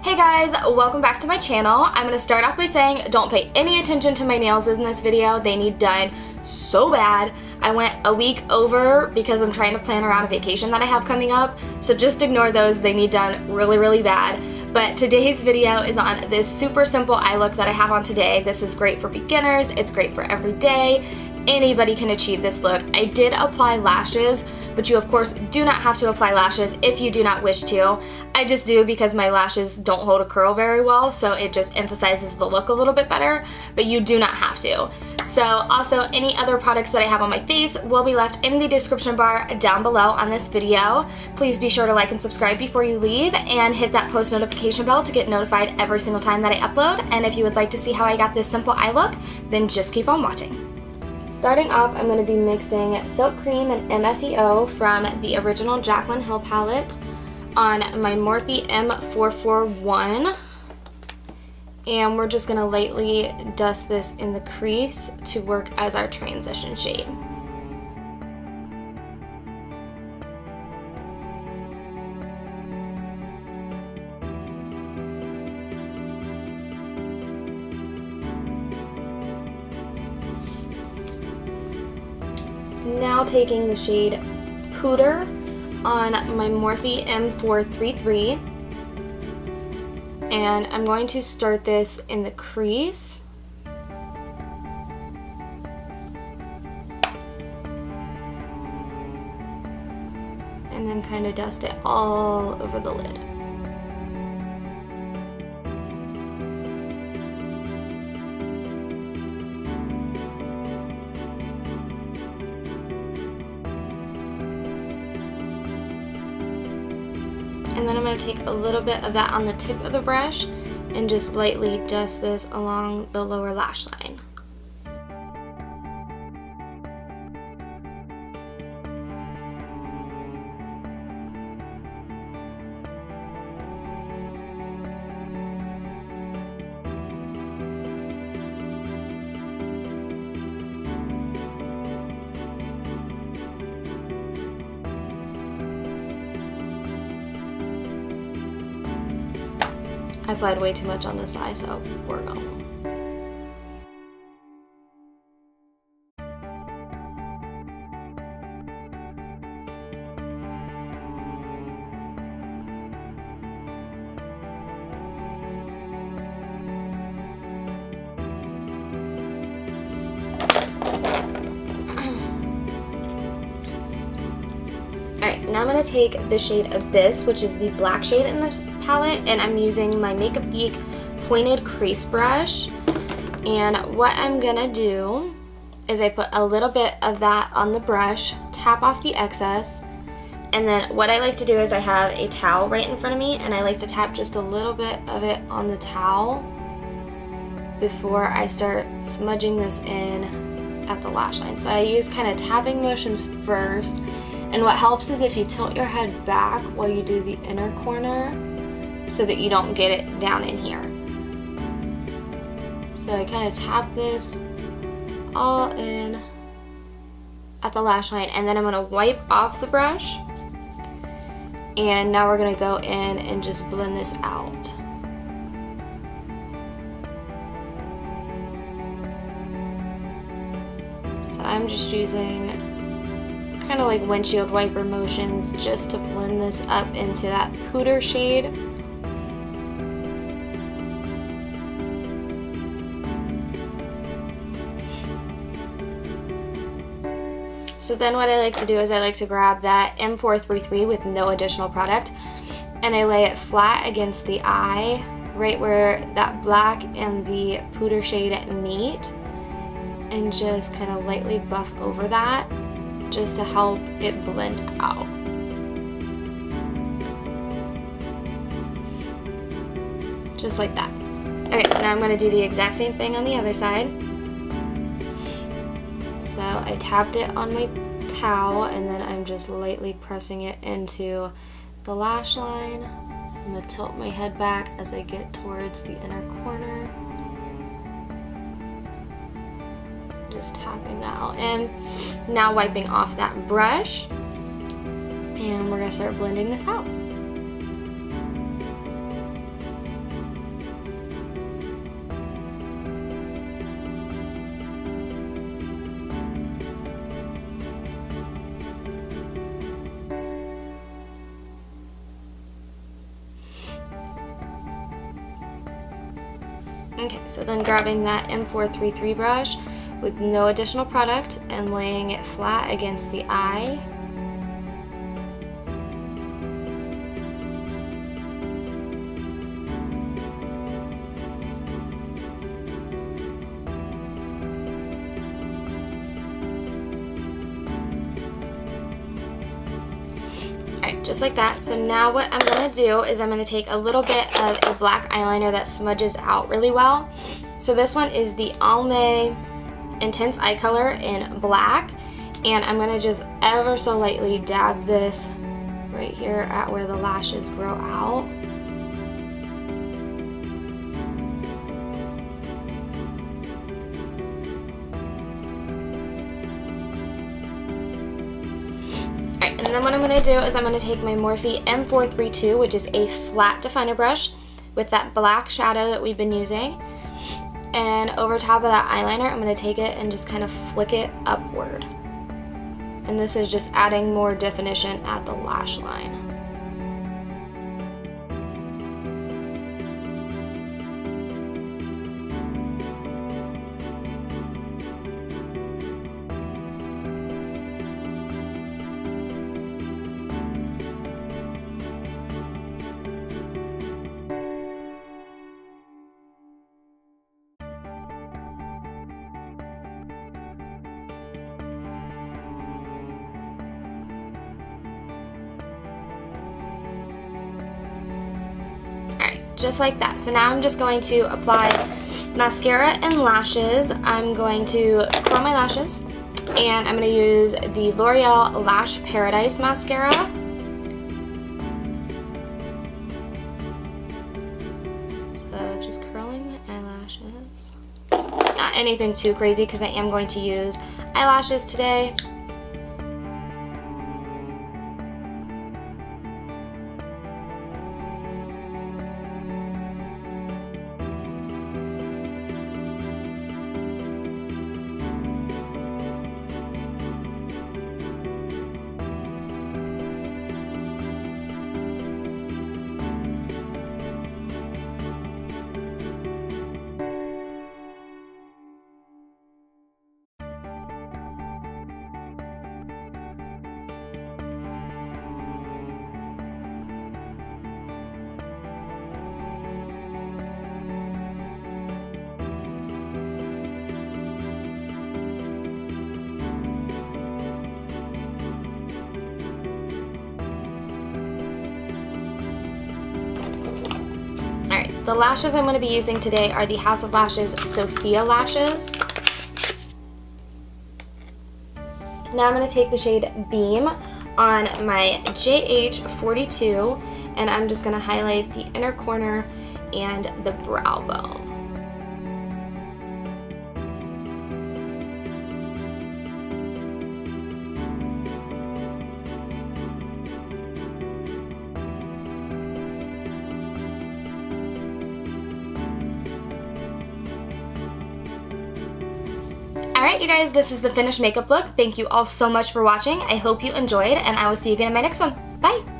Hey guys, welcome back to my channel. I'm going to start off by saying don't pay any attention to my nails in this video. They need done so bad. I went a week over because I'm trying to plan around a vacation that I have coming up, so just ignore those. They need done really, really bad. But today's video is on this super simple eye look that I have on today. This is great for beginners. It's great for every day. Anybody can achieve this look. I did apply lashes, but you of course do not have to apply lashes if you do not wish to. I just do because my lashes don't hold a curl very well, so it just emphasizes the look a little bit better, but you do not have to. So also any other products that I have on my face will be left in the description bar down below on this video. Please be sure to like and subscribe before you leave and hit that post notification bell to get notified every single time that I upload. And if you would like to see how I got this simple eye look, then just keep on watching. Starting off, I'm going to be mixing Silk Cream and MFEO from the original Jaclyn Hill palette on my Morphe M441. And we're just going to lightly dust this in the crease to work as our transition shade. Now taking the shade Pooter on my Morphe M433, and I'm going to start this in the crease. And then kind of dust it all over the lid. And then I'm going to take a little bit of that on the tip of the brush and just lightly dust this along the lower lash line. I applied way too much on this eye, so we're going. Alright, now I'm going to take the shade Abyss, which is the black shade in the palette, and I'm using my Makeup Geek pointed crease brush. And what I'm going to do is I put a little bit of that on the brush, tap off the excess, and then what I like to do is I have a towel right in front of me, and I like to tap just a little bit of it on the towel before I start smudging this in at the lash line. So I use kind of tapping motions first. And what helps is if you tilt your head back while you do the inner corner so that you don't get it down in here. So I kind of tap this all in at the lash line, and then I'm going to wipe off the brush. And now we're going to go in and just blend this out. So I'm just using kind of like windshield wiper motions just to blend this up into that Pooter shade. So then what I like to do is I like to grab that M433 with no additional product, and I lay it flat against the eye, right where that black and the Pooter shade meet, and just kind of lightly buff over that, just to help it blend out. Just like that. Alright, so now I'm going to do the exact same thing on the other side. So I tapped it on my towel, and then I'm just lightly pressing it into the lash line. I'm going to tilt my head back as I get towards the inner corner. Just tapping that out in. Now wiping off that brush, and we're going to start blending this out. Okay, so then grabbing that M433 brush with no additional product and laying it flat against the eye. Just like that. So now what I'm going to do is I'm going to take a little bit of a black eyeliner that smudges out really well. So this one is the Almay Intense Eye Color in black, and I'm going to just ever so lightly dab this right here at where the lashes grow out. And then what I'm going to do is I'm going to take my Morphe M432, which is a flat definer brush with that black shadow that we've been using. And over top of that eyeliner, I'm going to take it and just kind of flick it upward. And this is just adding more definition at the lash line. Just like that. So now I'm just going to apply mascara and lashes. I'm going to curl my lashes, and I'm going to use the L'Oreal Lash Paradise mascara. So just curling my eyelashes. Not anything too crazy because I am going to use eyelashes today. The lashes I'm going to be using today are the House of Lashes Sophia lashes. Now I'm going to take the shade Beam on my JH42, and I'm just going to highlight the inner corner and the brow bone. Alright you guys, this is the finished makeup look. Thank you all so much for watching. I hope you enjoyed, and I will see you again in my next one. Bye!